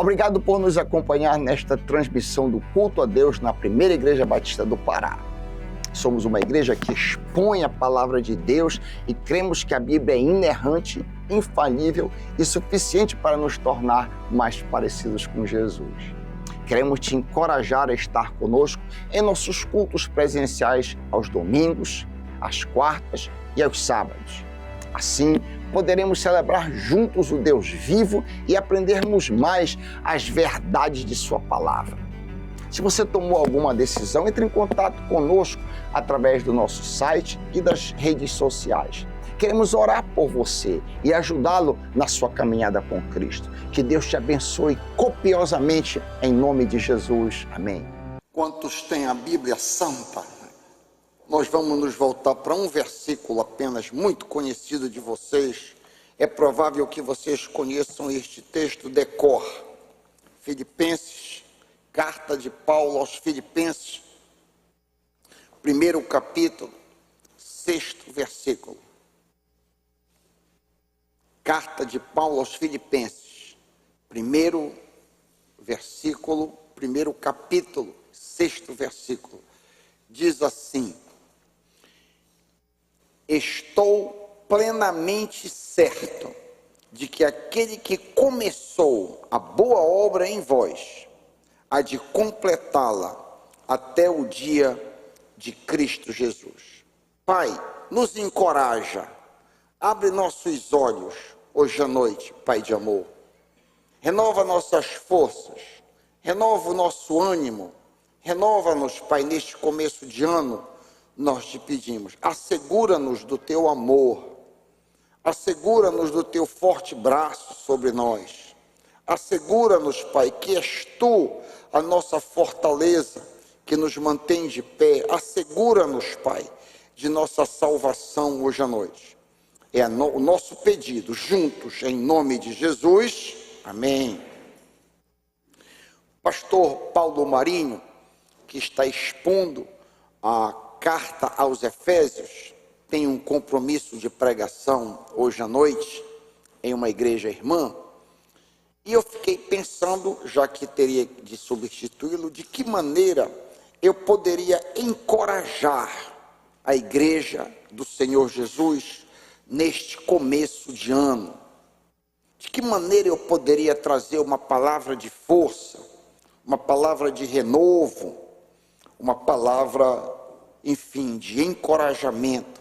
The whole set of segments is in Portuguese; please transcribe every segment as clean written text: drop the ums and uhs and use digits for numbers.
Obrigado por nos acompanhar nesta transmissão do culto a Deus na Primeira Igreja Batista do Pará. Somos uma igreja que expõe a palavra de Deus e cremos que a Bíblia é inerrante, infalível e suficiente para nos tornar mais parecidos com Jesus. Queremos te encorajar a estar conosco em nossos cultos presenciais aos domingos, às quartas e aos sábados. Assim, poderemos celebrar juntos o Deus vivo e aprendermos mais as verdades de sua palavra. Se você tomou alguma decisão, entre em contato conosco através do nosso site e das redes sociais. Queremos orar por você e ajudá-lo na sua caminhada com Cristo. Que Deus te abençoe copiosamente em nome de Jesus. Amém. Quantos têm a Bíblia Santa? Nós vamos nos voltar para um versículo apenas muito conhecido de vocês. É provável que vocês conheçam este texto de cor. Filipenses, carta de Paulo aos Filipenses, 1º capítulo, 6º versículo. Carta de Paulo aos Filipenses, 1º versículo, 1º capítulo, 6º versículo. Diz assim: estou plenamente certo de que aquele que começou a boa obra em vós, há de completá-la até o dia de Cristo Jesus. Pai, nos encoraja, abre nossos olhos hoje à noite, Pai de amor. Renova nossas forças, renova o nosso ânimo, renova-nos, Pai, neste começo de ano. Nós te pedimos, assegura-nos do teu amor, assegura-nos do teu forte braço sobre nós, assegura-nos, Pai, que és tu a nossa fortaleza, que nos mantém de pé, assegura-nos, Pai, de nossa salvação hoje à noite. É o nosso pedido, juntos, em nome de Jesus, amém. Pastor Paulo Marinho, que está expondo a carta aos Efésios, tem um compromisso de pregação hoje à noite em uma igreja irmã, e eu fiquei pensando, já que teria de substituí-lo, de que maneira eu poderia encorajar a igreja do Senhor Jesus neste começo de ano. De que maneira eu poderia trazer uma palavra de força, uma palavra de renovo, uma palavra, enfim, de encorajamento.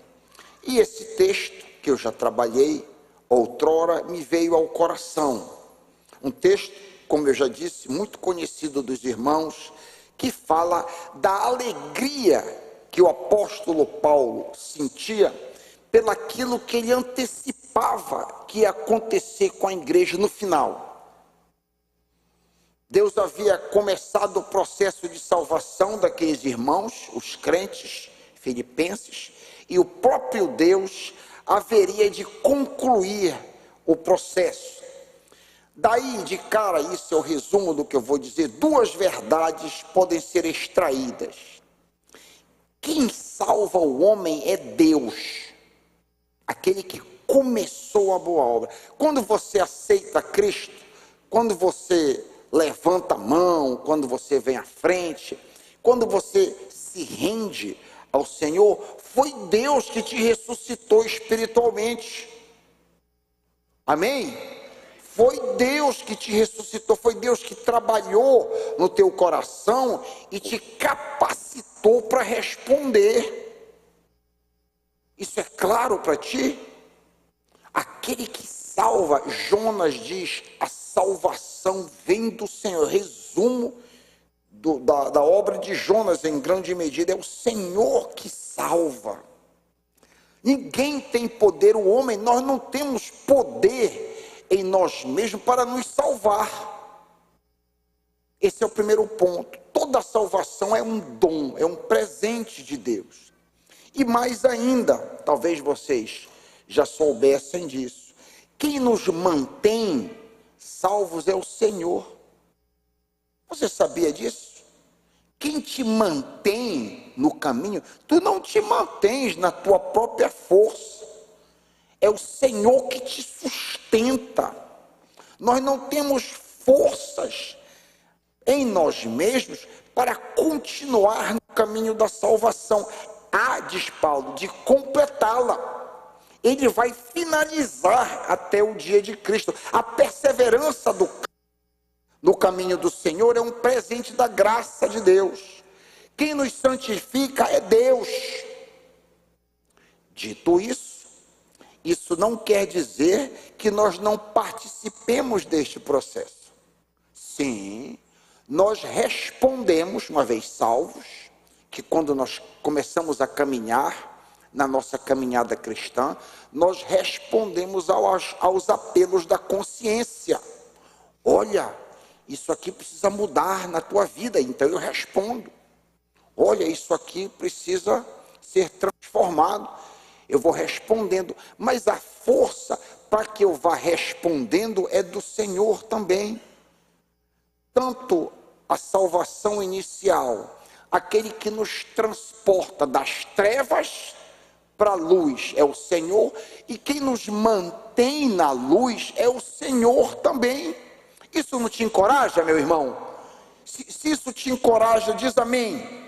E esse texto, que eu já trabalhei outrora, me veio ao coração. Um texto, como eu já disse, muito conhecido dos irmãos, que fala da alegria que o apóstolo Paulo sentia pelaquilo que ele antecipava que ia acontecer com a igreja no final. Deus havia começado o processo de salvação daqueles irmãos, os crentes filipenses, e o próprio Deus haveria de concluir o processo. Daí, de cara, isso é o resumo do que eu vou dizer, duas verdades podem ser extraídas. Quem salva o homem é Deus, aquele que começou a boa obra. Quando você aceita Cristo, quando você levanta a mão, quando você vem à frente, quando você se rende ao Senhor, foi Deus que te ressuscitou espiritualmente. Amém? Foi Deus que te ressuscitou, foi Deus que trabalhou no teu coração e te capacitou para responder. Isso é claro para ti? Aquele que salva, Jonas diz, a salvação vem do Senhor. Resumo da obra de Jonas, em grande medida, é o Senhor que salva. Ninguém tem poder, o homem, nós não temos poder em nós mesmos para nos salvar. Esse é o primeiro ponto. Toda salvação é um dom, é um presente de Deus. E mais ainda, talvez vocês já soubessem disso, quem nos mantém salvos é o Senhor. Você sabia disso? Quem te mantém no caminho, tu não te mantens na tua própria força. É o Senhor que te sustenta. Nós não temos forças em nós mesmos para continuar no caminho da salvação. Há, diz Paulo, de completá-la. Ele vai finalizar até o dia de Cristo. A perseverança no caminho do Senhor é um presente da graça de Deus. Quem nos santifica é Deus. Dito isso, isso não quer dizer que nós não participemos deste processo. Sim, nós respondemos, uma vez salvos, que quando nós começamos a caminhar, na nossa caminhada cristã, nós respondemos aos apelos da consciência. Olha, isso aqui precisa mudar na tua vida, então eu respondo. Olha, isso aqui precisa ser transformado. Eu vou respondendo, mas a força para que eu vá respondendo é do Senhor também. Tanto a salvação inicial, aquele que nos transporta das trevas para a luz é o Senhor, e quem nos mantém na luz é o Senhor também. Isso não te encoraja, meu irmão? Se isso te encoraja, diz amém.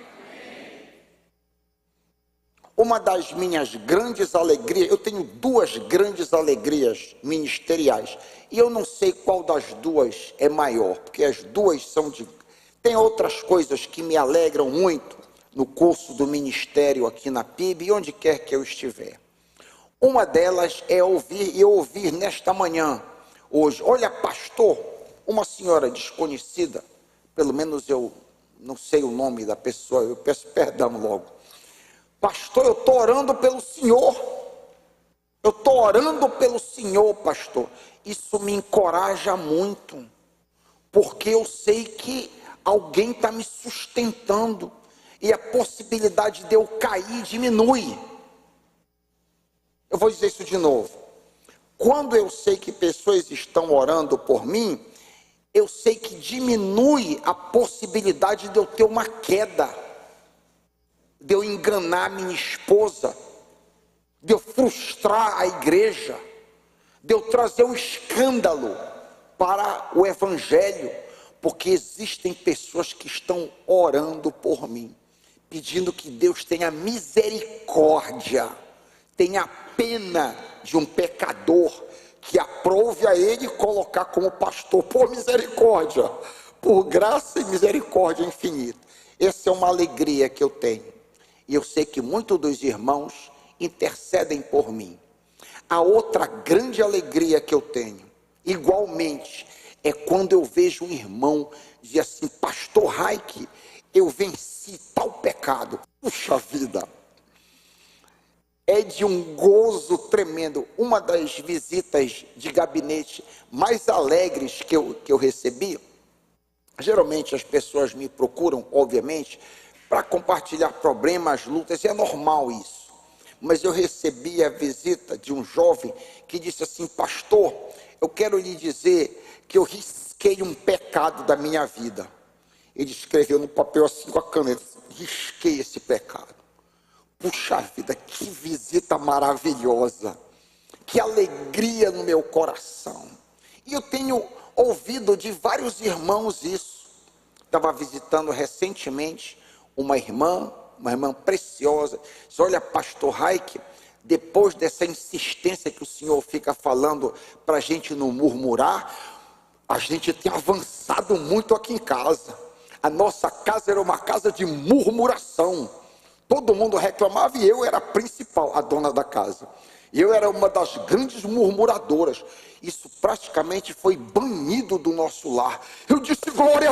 Uma das minhas grandes alegrias, eu tenho duas grandes alegrias ministeriais, e eu não sei qual das duas é maior, porque as duas são de... Tem outras coisas que me alegram muito no curso do ministério aqui na PIB e onde quer que eu estiver. Uma delas é ouvir nesta manhã, hoje, olha pastor, uma senhora desconhecida, pelo menos eu não sei o nome da pessoa, eu peço perdão logo. Pastor, eu estou orando pelo Senhor. Eu estou orando pelo Senhor, pastor. Isso me encoraja muito, porque eu sei que alguém está me sustentando e a possibilidade de eu cair diminui. Eu vou dizer isso de novo. Quando eu sei que pessoas estão orando por mim, eu sei que diminui a possibilidade de eu ter uma queda, de eu enganar minha esposa, de eu frustrar a igreja, de eu trazer um escândalo para o evangelho, porque existem pessoas que estão orando por mim, pedindo que Deus tenha misericórdia, tenha pena de um pecador, que aprove a ele colocar como pastor, por misericórdia, por graça e misericórdia infinita. Essa é uma alegria que eu tenho. E eu sei que muitos dos irmãos intercedem por mim. A outra grande alegria que eu tenho, igualmente, é quando eu vejo um irmão dizer assim, pastor Raik, eu venci tal pecado. Puxa vida! É de um gozo tremendo. Uma das visitas de gabinete mais alegres que eu recebi, geralmente as pessoas me procuram, obviamente, para compartilhar problemas, lutas, e é normal isso. Mas eu recebi a visita de um jovem que disse assim, pastor, eu quero lhe dizer que eu risquei um pecado da minha vida. Ele escreveu no papel assim com a caneta, risquei esse pecado. Puxa vida, que visita maravilhosa, que alegria no meu coração. E eu tenho ouvido de vários irmãos isso. Estava visitando recentemente uma irmã preciosa, diz, olha pastor Raik, depois dessa insistência que o senhor fica falando para a gente não murmurar, a gente tem avançado muito aqui em casa. A nossa casa era uma casa de murmuração, todo mundo reclamava e eu era a principal, a dona da casa, e eu era uma das grandes murmuradoras. Isso praticamente foi banido do nosso lar. Eu disse, glória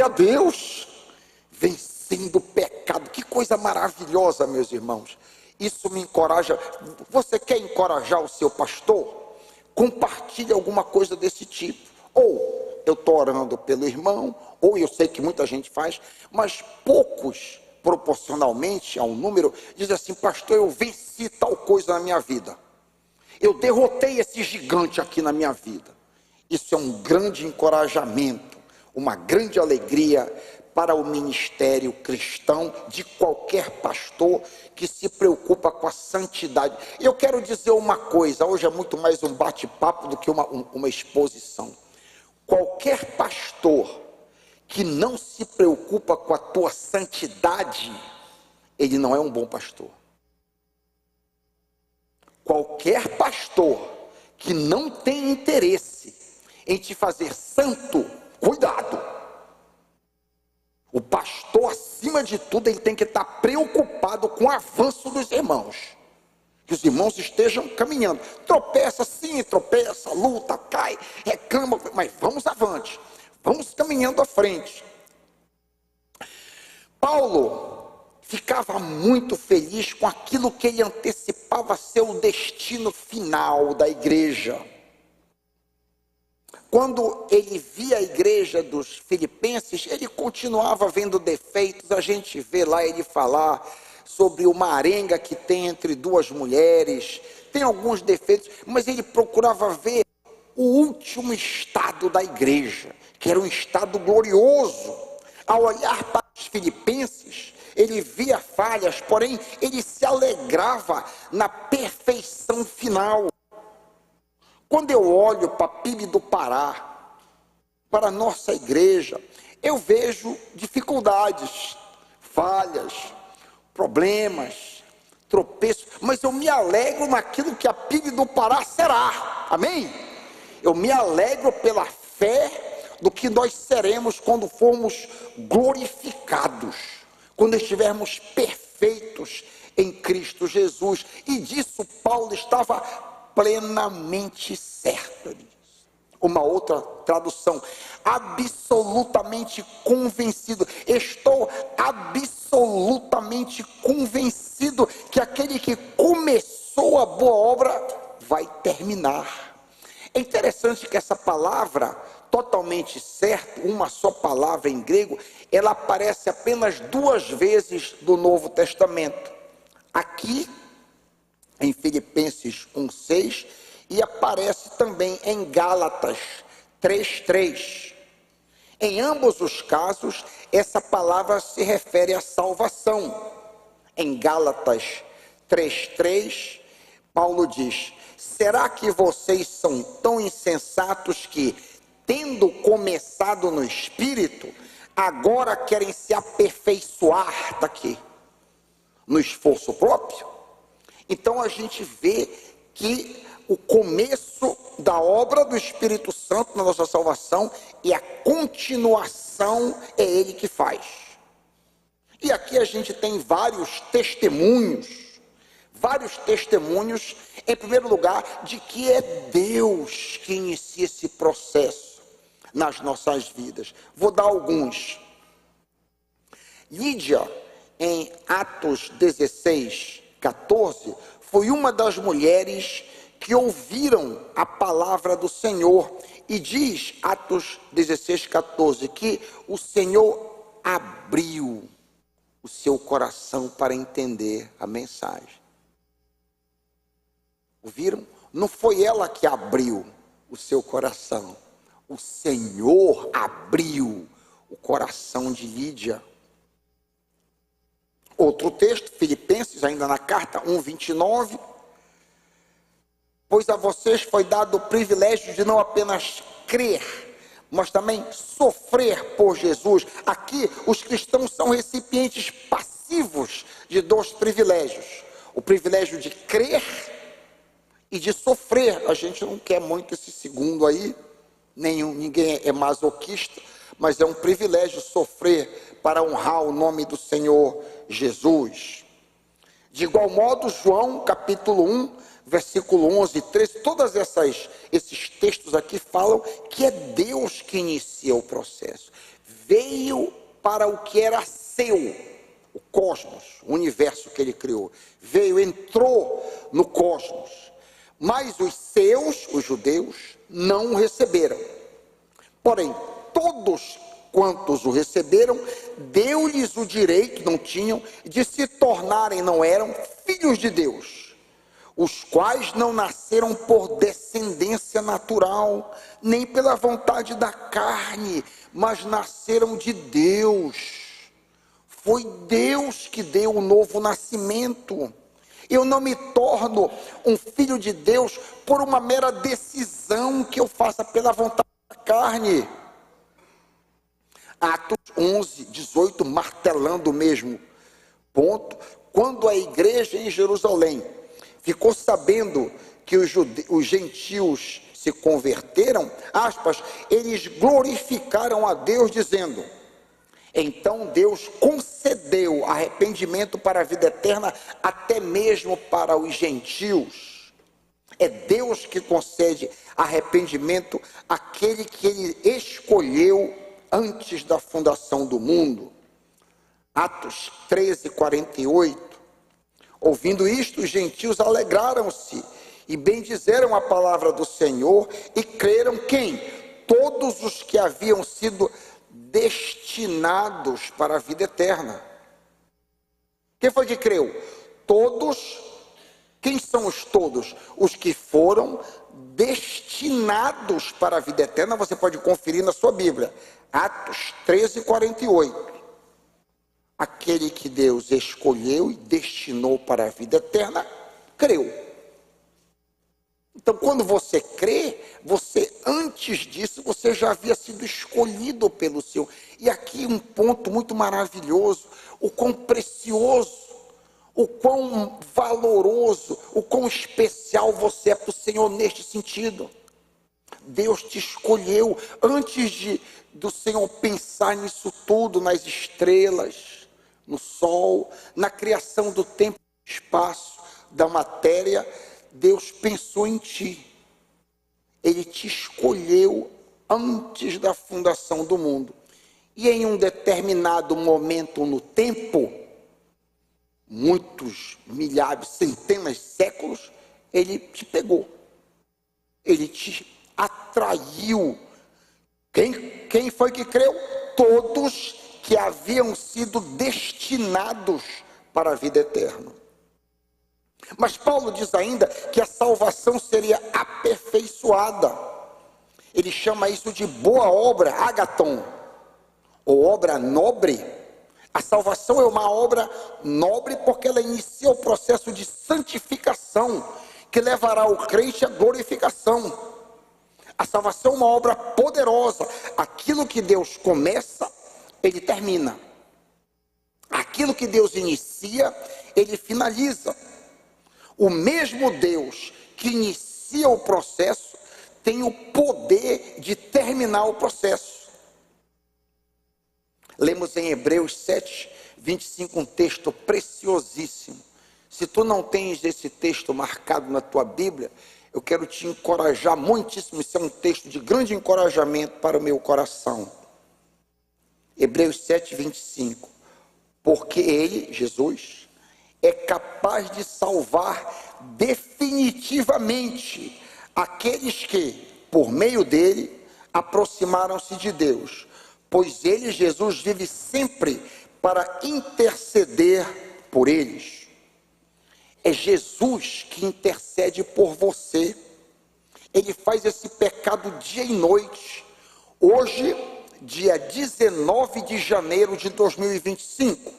a Deus, vencendo o pecado. Que coisa maravilhosa, meus irmãos. Isso me encoraja. Você quer encorajar o seu pastor? Compartilhe alguma coisa desse tipo. Ou eu estou orando pelo irmão, ou eu sei que muita gente faz, mas poucos, proporcionalmente ao número, dizem assim, pastor, eu venci tal coisa na minha vida. Eu derrotei esse gigante aqui na minha vida. Isso é um grande encorajamento, uma grande alegria para o ministério cristão de qualquer pastor que se preocupa com a santidade. Eu quero dizer uma coisa, hoje é muito mais um bate-papo do que uma exposição. Qualquer pastor que não se preocupa com a tua santidade, ele não é um bom pastor. Qualquer pastor que não tem interesse em te fazer santo, cuidado. O pastor, acima de tudo, ele tem que estar preocupado com o avanço dos irmãos. Que os irmãos estejam caminhando. Tropeça sim, tropeça, luta, cai, reclama, mas vamos avante. Vamos caminhando à frente. Paulo ficava muito feliz com aquilo que ele antecipava ser o destino final da igreja. Quando ele via a igreja dos filipenses, ele continuava vendo defeitos. A gente vê lá ele falar sobre uma arenga que tem entre duas mulheres, tem alguns defeitos, mas ele procurava ver o último estado da igreja, que era um estado glorioso. Ao olhar para os filipenses, ele via falhas, porém ele se alegrava na perfeição final. Quando eu olho para a PIB do Pará, para a nossa igreja, eu vejo dificuldades, falhas, problemas, tropeços, mas eu me alegro naquilo que a PIB do Pará será, amém? Eu me alegro pela fé do que nós seremos quando formos glorificados, quando estivermos perfeitos em Cristo Jesus, e disso Paulo estava plenamente certo. Uma outra tradução, absolutamente convencido. Estou absolutamente convencido que aquele que começou a boa obra vai terminar. É interessante que essa palavra, totalmente certo, uma só palavra em grego, ela aparece apenas 2 vezes no Novo Testamento. Aqui, em Filipenses 1:6, e aparece também em Gálatas 3:3. Em ambos os casos, essa palavra se refere à salvação. Em Gálatas 3:3, Paulo diz: será que vocês são tão insensatos que, tendo começado no Espírito, agora querem se aperfeiçoar, está aqui, no esforço próprio? Então a gente vê que o começo da obra do Espírito Santo na nossa salvação e a continuação é Ele que faz. E aqui a gente tem vários testemunhos, em primeiro lugar, de que é Deus que inicia esse processo nas nossas vidas. Vou dar alguns. Lídia, em Atos 16:14, foi uma das mulheres que ouviram a palavra do Senhor, e diz, Atos 16:14, que o Senhor abriu o seu coração para entender a mensagem. Ouviram? Não foi ela que abriu o seu coração, o Senhor abriu o coração de Lídia. Outro texto, Filipenses, ainda na carta 1:29, pois a vocês foi dado o privilégio de não apenas crer, mas também sofrer por Jesus. Aqui, os cristãos são recipientes passivos de 2 privilégios: o privilégio de crer e de sofrer. A gente não quer muito esse segundo aí, ninguém é masoquista, mas é um privilégio sofrer para honrar o nome do Senhor Jesus. De igual modo, João capítulo 1, versículo 11 e 13, todos esses textos aqui falam que é Deus que inicia o processo. Veio para o que era seu, o cosmos, o universo que ele criou. Veio, entrou no cosmos, mas os seus, os judeus, não o receberam. Porém, todos quantos o receberam, deu-lhes o direito, não tinham, de se tornarem, não eram, filhos de Deus, os quais não nasceram por descendência natural, nem pela vontade da carne, mas nasceram de Deus. Foi Deus que deu o novo nascimento. Eu não me torno um filho de Deus por uma mera decisão que eu faça pela vontade a carne. Atos 11, 18, martelando o mesmo ponto. Quando a igreja em Jerusalém ficou sabendo que os gentios se converteram, aspas, eles glorificaram a Deus dizendo, então Deus concedeu arrependimento para a vida eterna até mesmo para os gentios. É Deus que concede arrependimento àquele que ele escolheu antes da fundação do mundo. Atos 13, 48. Ouvindo isto, os gentios alegraram-se e bendizeram a palavra do Senhor e creram quem? Todos os que haviam sido destinados para a vida eterna. Quem foi que creu? Todos. Quem são os todos? Os que foram destinados para a vida eterna. Você pode conferir na sua Bíblia. Atos 13, 48. Aquele que Deus escolheu e destinou para a vida eterna, creu. Então, quando você crê, você, antes disso, você já havia sido escolhido pelo Senhor. E aqui um ponto muito maravilhoso, o quão precioso, o quão valoroso, o quão especial você é para o Senhor neste sentido. Deus te escolheu antes do Senhor pensar nisso tudo, nas estrelas, no sol, na criação do tempo e do espaço, da matéria. Deus pensou em ti. Ele te escolheu antes da fundação do mundo. E em um determinado momento no tempo, muitos, milhares, centenas de séculos, ele te pegou. Ele te atraiu. Quem foi que creu? Todos que haviam sido destinados para a vida eterna. Mas Paulo diz ainda que a salvação seria aperfeiçoada. Ele chama isso de boa obra, agaton, ou obra nobre. A salvação é uma obra nobre porque ela inicia o processo de santificação que levará o crente à glorificação. A salvação é uma obra poderosa. Aquilo que Deus começa, ele termina. Aquilo que Deus inicia, ele finaliza. O mesmo Deus que inicia o processo tem o poder de terminar o processo. Lemos em Hebreus 7, 25 um texto preciosíssimo. Se tu não tens esse texto marcado na tua Bíblia, eu quero te encorajar muitíssimo. Isso é um texto de grande encorajamento para o meu coração. Hebreus 7, 25. Porque ele, Jesus, é capaz de salvar definitivamente aqueles que, por meio dele, aproximaram-se de Deus. Pois ele, Jesus, vive sempre para interceder por eles. É Jesus que intercede por você. Ele faz esse pecado dia e noite. Hoje, dia 19 de janeiro de 2025.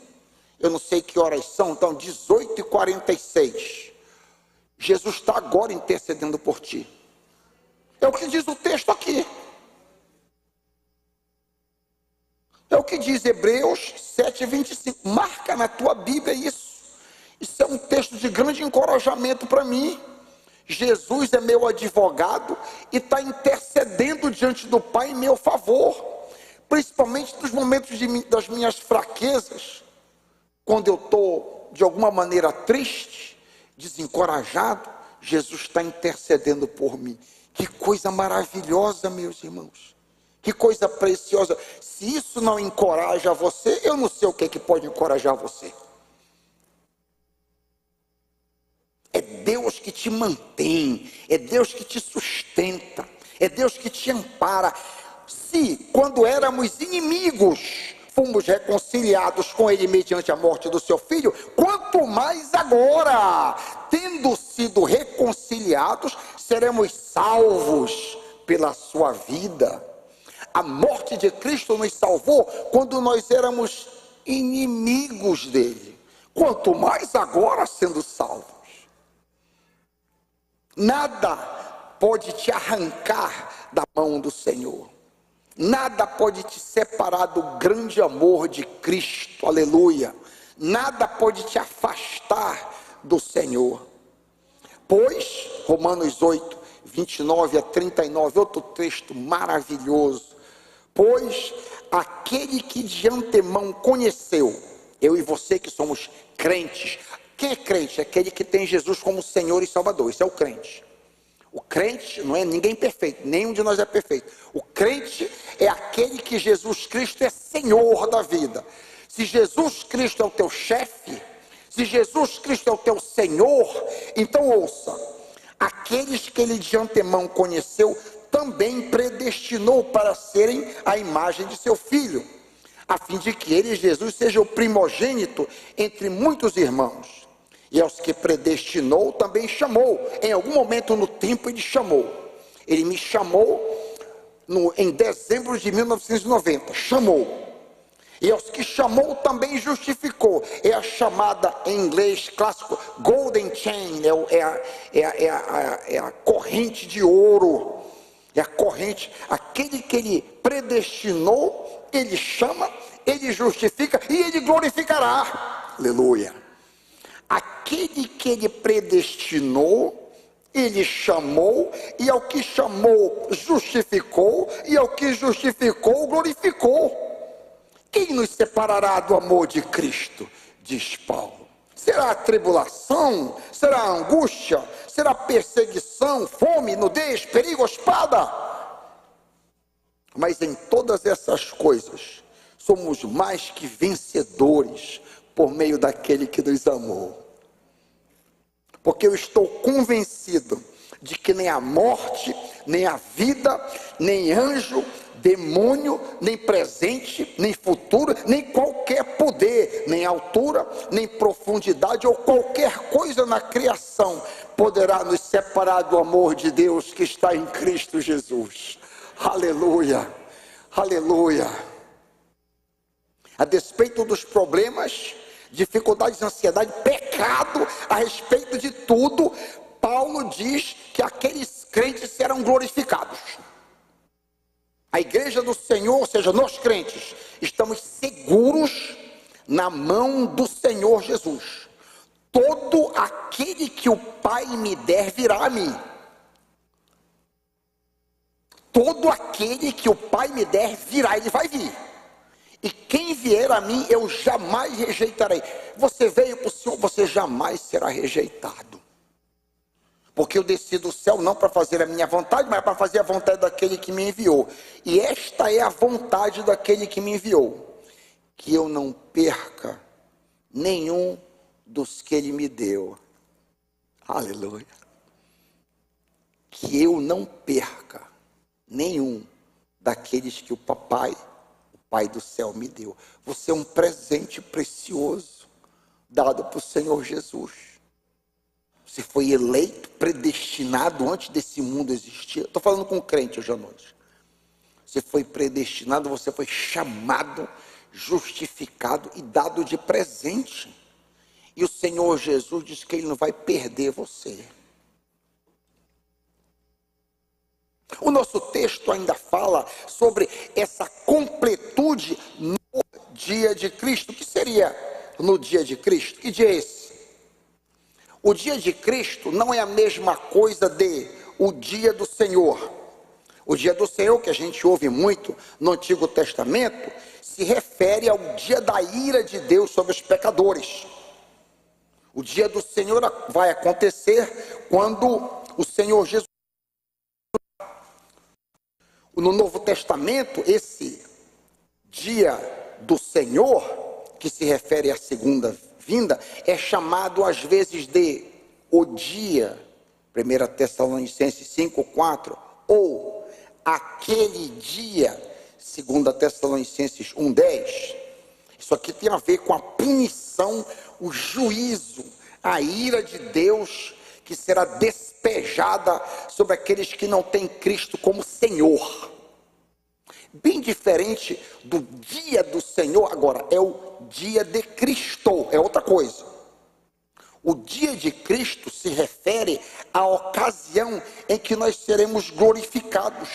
Eu não sei que horas são, então 18h46. Jesus está agora intercedendo por ti. É o que diz o texto aqui. É o que diz Hebreus 7:25. Marca na tua Bíblia isso. Isso é um texto de grande encorajamento para mim. Jesus é meu advogado e está intercedendo diante do Pai em meu favor. Principalmente nos momentos das minhas fraquezas. Quando eu estou, de alguma maneira, triste, desencorajado, Jesus está intercedendo por mim. Que coisa maravilhosa, meus irmãos. Que coisa preciosa. Se isso não encoraja você, eu não sei o que é que pode encorajar você. É Deus que te mantém, é Deus que te sustenta, é Deus que te ampara. Se, quando éramos inimigos, fomos reconciliados com ele mediante a morte do seu filho, quanto mais agora, tendo sido reconciliados, seremos salvos pela sua vida. A morte de Cristo nos salvou quando nós éramos inimigos dele, quanto mais agora sendo salvos. Nada pode te arrancar da mão do Senhor. Nada pode te separar do grande amor de Cristo, aleluia. Nada pode te afastar do Senhor. Pois, Romanos 8, 29 a 39, outro texto maravilhoso. Pois, aquele que de antemão conheceu, eu e você que somos crentes. Quem é crente? É aquele que tem Jesus como Senhor e Salvador, esse é o crente. O crente não é ninguém perfeito, nenhum de nós é perfeito. O crente é aquele que Jesus Cristo é Senhor da vida. Se Jesus Cristo é o teu chefe, se Jesus Cristo é o teu Senhor, então ouça, aqueles que ele de antemão conheceu, também predestinou para serem a imagem de seu Filho, a fim de que ele, Jesus, seja o primogênito entre muitos irmãos. E aos que predestinou, também chamou. Em algum momento no tempo ele chamou. Ele me chamou em dezembro de 1990. Chamou. E aos que chamou, também justificou. É a chamada, em inglês clássico, Golden Chain. É a corrente de ouro. É a corrente. Aquele que ele predestinou, ele chama, ele justifica e ele glorificará. Aleluia. Aquele que ele predestinou, ele chamou, e ao que chamou, justificou, e ao que justificou, glorificou. Quem nos separará do amor de Cristo? Diz Paulo. Será a tribulação? Será a angústia? Será a perseguição, fome, nudez, perigo, espada? Mas em todas essas coisas, somos mais que vencedores, por meio daquele que nos amou. Porque eu estou convencido de que nem a morte, nem a vida, nem anjo, demônio, nem presente, nem futuro, nem qualquer poder, nem altura, nem profundidade ou qualquer coisa na criação poderá nos separar do amor de Deus que está em Cristo Jesus. Aleluia, aleluia. A despeito dos problemas, dificuldades, ansiedade, pecado, a respeito de tudo, Paulo diz que aqueles crentes serão glorificados. A igreja do Senhor, ou seja, nós crentes, estamos seguros na mão do Senhor Jesus. Todo aquele que o Pai me der virá a mim. Todo aquele que o Pai me der virá, ele vai vir. E quem vier a mim, eu jamais rejeitarei. Você veio para o Senhor, você jamais será rejeitado. Porque eu desci do céu não para fazer a minha vontade, mas para fazer a vontade daquele que me enviou. E esta é a vontade daquele que me enviou. Que eu não perca nenhum dos que ele me deu. Aleluia. Que eu não perca nenhum daqueles que o papai, Pai do céu, me deu. Você é um presente precioso dado para o Senhor Jesus. Você foi eleito, predestinado antes desse mundo existir. Estou falando com um crente hoje à noite. Você foi predestinado, você foi chamado, justificado e dado de presente. E o Senhor Jesus diz que ele não vai perder você. O nosso texto ainda fala sobre essa completude no dia de Cristo. O que seria no dia de Cristo? Que dia é esse? O dia de Cristo não é a mesma coisa de o dia do Senhor. O dia do Senhor, que a gente ouve muito no Antigo Testamento, se refere ao dia da ira de Deus sobre os pecadores. O dia do Senhor vai acontecer quando o Senhor Jesus... No Novo Testamento, esse dia do Senhor, que se refere à segunda vinda, é chamado às vezes de o dia, 1 Tessalonicenses 5:4, ou aquele dia, 2 Tessalonicenses 1:10. Isso aqui tem a ver com a punição, o juízo, a ira de Deus que será despejada sobre aqueles que não têm Cristo como Senhor. Bem diferente do dia do Senhor, agora é o dia de Cristo, é outra coisa. O dia de Cristo se refere à ocasião em que nós seremos glorificados,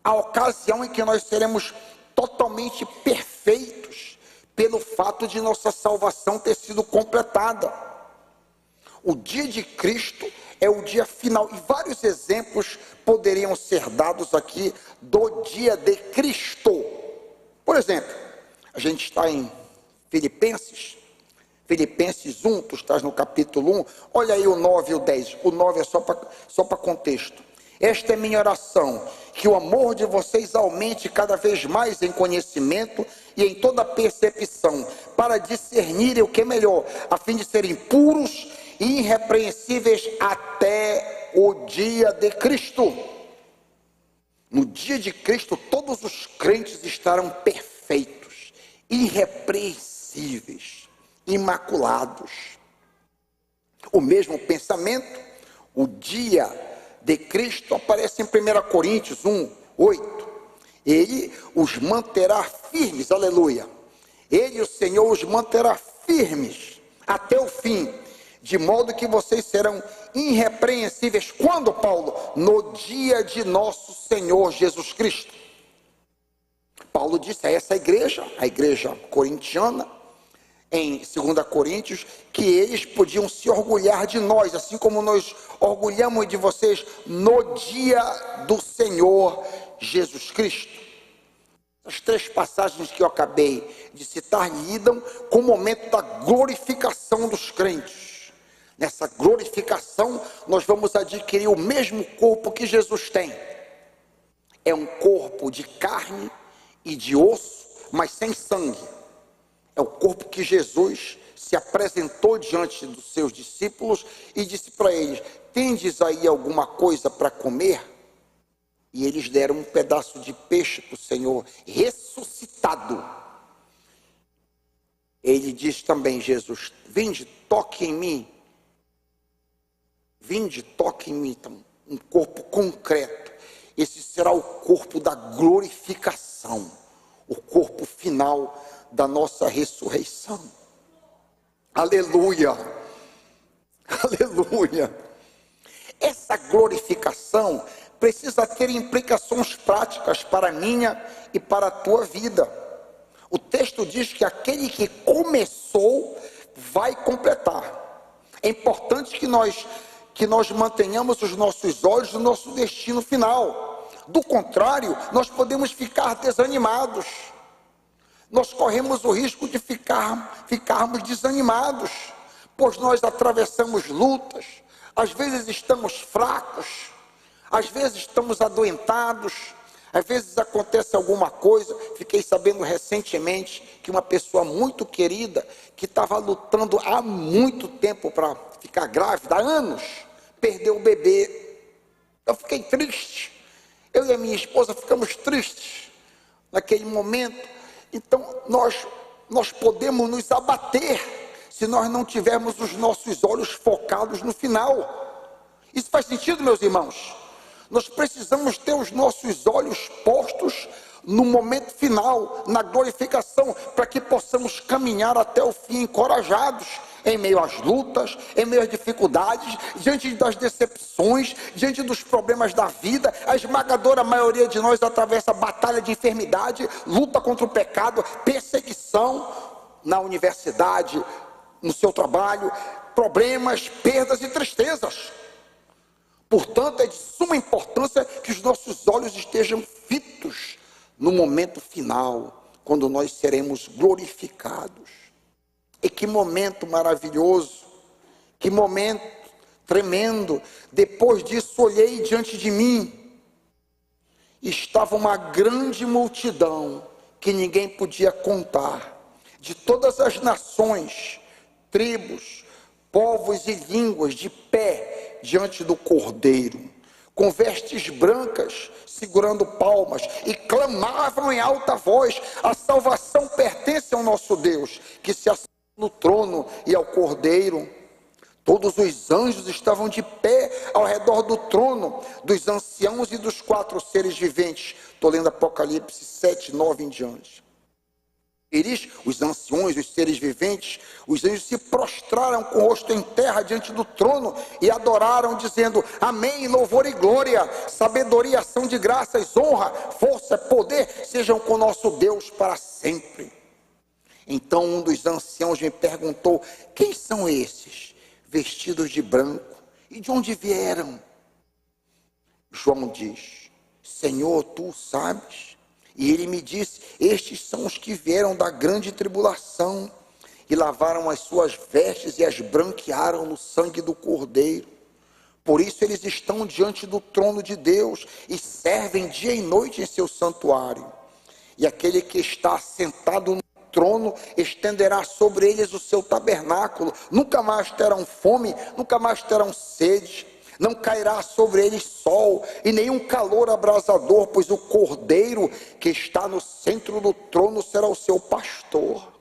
a ocasião em que nós seremos totalmente perfeitos, pelo fato de nossa salvação ter sido completada. O dia de Cristo é o dia final, e vários exemplos poderiam ser dados aqui do dia de Cristo. Por exemplo, a gente está em Filipenses 1, tu estás no capítulo 1, olha aí o 9 e o 10, o 9 é só para contexto. Esta é minha oração, que o amor de vocês aumente cada vez mais em conhecimento e em toda percepção, para discernirem o que é melhor, a fim de serem puros e irrepreensíveis até o dia de Cristo. No dia de Cristo, todos os crentes estarão perfeitos, irrepreensíveis, imaculados. O mesmo pensamento, o dia de Cristo, aparece em 1 Coríntios 1, 8. Ele os manterá firmes, aleluia. Ele, o Senhor, os manterá firmes até o fim, de modo que vocês serão irrepreensíveis. Quando, Paulo? No dia de nosso Senhor Jesus Cristo. Paulo disse a essa igreja, a igreja corintiana, em 2 Coríntios, que eles podiam se orgulhar de nós, assim como nós orgulhamos de vocês no dia do Senhor Jesus Cristo. As 3 passagens que eu acabei de citar lidam com o momento da glorificação dos crentes. Nessa glorificação, nós vamos adquirir o mesmo corpo que Jesus tem. É um corpo de carne e de osso, mas sem sangue. É o corpo que Jesus se apresentou diante dos seus discípulos e disse para eles: tendes aí alguma coisa para comer? E eles deram um pedaço de peixe para o Senhor, ressuscitado. Ele diz também, Jesus: vinde, toque em mim. Vinde, toque em mim. Então, um corpo concreto. Esse será o corpo da glorificação, o corpo final da nossa ressurreição. Aleluia, aleluia. Essa glorificação precisa ter implicações práticas para a minha e para a tua vida. O texto diz que aquele que começou vai completar. É importante que nós mantenhamos os nossos olhos no nosso destino final. Do contrário, nós podemos ficar desanimados. Nós corremos o risco de ficarmos desanimados, pois nós atravessamos lutas, às vezes estamos fracos, às vezes estamos adoentados, às vezes acontece alguma coisa. Fiquei sabendo recentemente que uma pessoa muito querida, que estava lutando há muito tempo para ficar grávida, há anos, perdeu o bebê. Eu fiquei triste, eu e a minha esposa ficamos tristes naquele momento. Então, nós podemos nos abater se nós não tivermos os nossos olhos focados no final. Isso faz sentido, meus irmãos? Nós precisamos ter os nossos olhos postos no momento final, na glorificação, para que possamos caminhar até o fim encorajados, em meio às lutas, em meio às dificuldades, diante das decepções, diante dos problemas da vida. A esmagadora maioria de nós atravessa batalha de enfermidade, luta contra o pecado, perseguição na universidade, no seu trabalho, problemas, perdas e tristezas. Portanto, é de suma importância que os nossos olhos estejam fitos no momento final, quando nós seremos glorificados. E que momento maravilhoso, que momento tremendo. Depois disso, olhei diante de mim, estava uma grande multidão que ninguém podia contar, de todas as nações, tribos, povos e línguas, de pé diante do Cordeiro, com vestes brancas, segurando palmas, e clamavam em alta voz: a salvação pertence ao nosso Deus, que se assenta no trono e ao Cordeiro. Todos os anjos estavam de pé ao redor do trono, dos anciãos e dos 4 seres viventes. Estou lendo Apocalipse 7, 9 em diante. os anciões, os seres viventes, os anjos se prostraram com o rosto em terra diante do trono e adoraram, dizendo: amém, louvor e glória, sabedoria, ação de graças, honra, força, poder, sejam com nosso Deus para sempre. Então um dos anciãos me perguntou: quem são esses, vestidos de branco, e de onde vieram? João diz: Senhor, tu o sabes. E ele me disse: estes são os que vieram da grande tribulação e lavaram as suas vestes e as branquearam no sangue do Cordeiro. Por isso eles estão diante do trono de Deus e servem dia e noite em seu santuário. E aquele que está sentado no trono estenderá sobre eles o seu tabernáculo. Nunca mais terão fome, nunca mais terão sede. Não cairá sobre eles sol e nenhum calor abrasador, pois o Cordeiro que está no centro do trono será o seu pastor.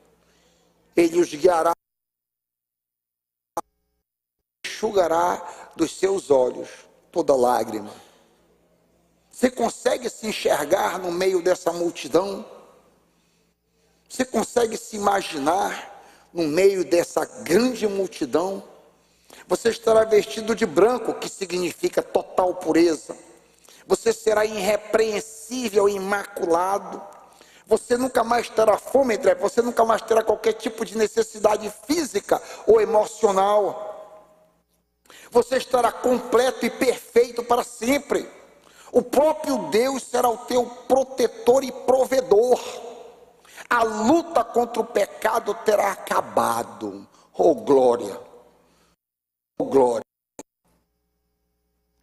Ele os guiará, enxugará dos seus olhos toda lágrima. Você consegue se enxergar no meio dessa multidão? Você consegue se imaginar no meio dessa grande multidão? Você estará vestido de branco, que significa total pureza. Você será irrepreensível e imaculado. Você nunca mais terá fome, você nunca mais terá qualquer tipo de necessidade física ou emocional. Você estará completo e perfeito para sempre. O próprio Deus será o teu protetor e provedor. A luta contra o pecado terá acabado. Oh, glória! Oh, glória!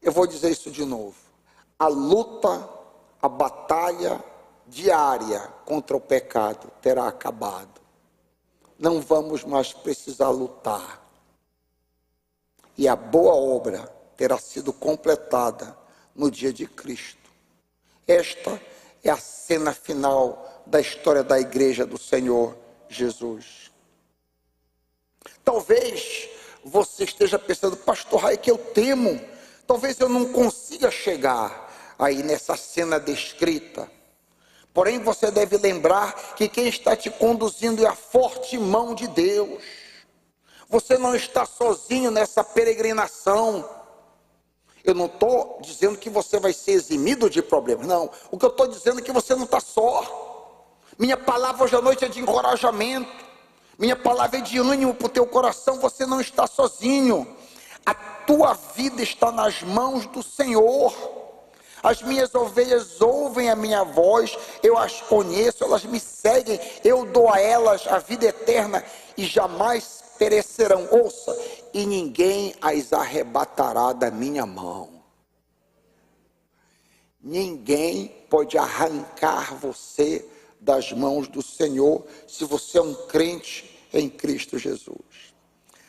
Eu vou dizer isso de novo. A luta, a batalha diária contra o pecado terá acabado. Não vamos mais precisar lutar. E a boa obra terá sido completada no dia de Cristo. Esta é a cena final da história da igreja do Senhor Jesus. Talvez você esteja pensando: pastor Rai, que eu temo, talvez eu não consiga chegar aí nessa cena descrita. Porém, você deve lembrar que quem está te conduzindo é a forte mão de Deus. Você não está sozinho nessa peregrinação. Eu não estou dizendo que você vai ser eximido de problemas, não. O que eu estou dizendo é que você não está só. Minha palavra hoje à noite é de encorajamento. Minha palavra é de ânimo para o teu coração. Você não está sozinho. A tua vida está nas mãos do Senhor. As minhas ovelhas ouvem a minha voz, eu as conheço, elas me seguem, eu dou a elas a vida eterna e jamais perecerão. Ouça, e ninguém as arrebatará da minha mão. Ninguém pode arrancar você das mãos do Senhor, se você é um crente em Cristo Jesus.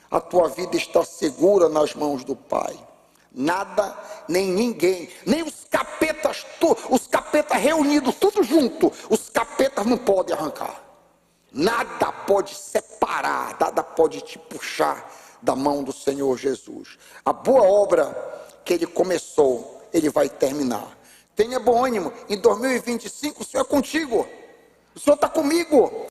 A tua vida está segura nas mãos do Pai. Nada, nem ninguém, nem os capetas reunidos, tudo junto, os capetas não podem arrancar. Nada pode separar, nada pode te puxar da mão do Senhor Jesus. A boa obra que Ele começou, Ele vai terminar. Tenha bom ânimo, em 2025 o Senhor é contigo. O Senhor está comigo.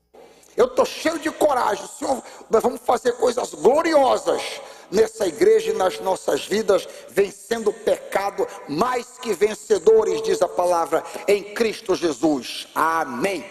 Eu estou cheio de coragem. Senhor, nós vamos fazer coisas gloriosas nessa igreja e nas nossas vidas, vencendo o pecado, mais que vencedores, diz a palavra, em Cristo Jesus. Amém.